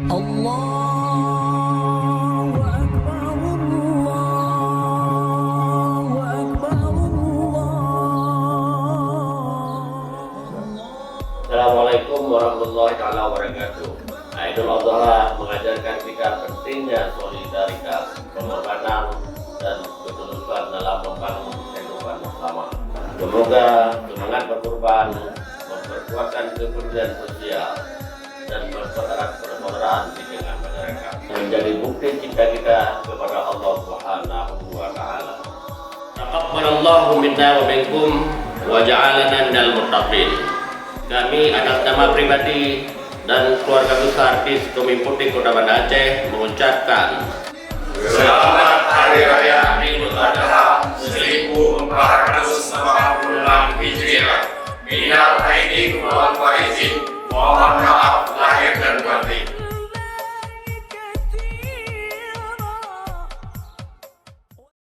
Allahu Akbar, Allahu Akbar, Assalamualaikum warahmatullahi wabarakatuh. Idul Adha mengajarkan kita pentingnya solidaritas, pengorbanan, dan ketulusan dalam membangun kehidupan bersama. Semoga semangat berkurban memperkuatkan kepedulian sosial dan mempererat persaudaraan di tengah masyarakat, menjadi bukti cinta kita kepada Allah SWT. Taqabbalallahu minna wa minkum wa ja'alana minal muttaqin. Kami atas nama pribadi dan keluarga besar di Putih Kota Banda Aceh mengucapkan Selamat Hari Raya Idul Adha 1446 Hijriah. Minal aidin wal faizin. Mohon maaf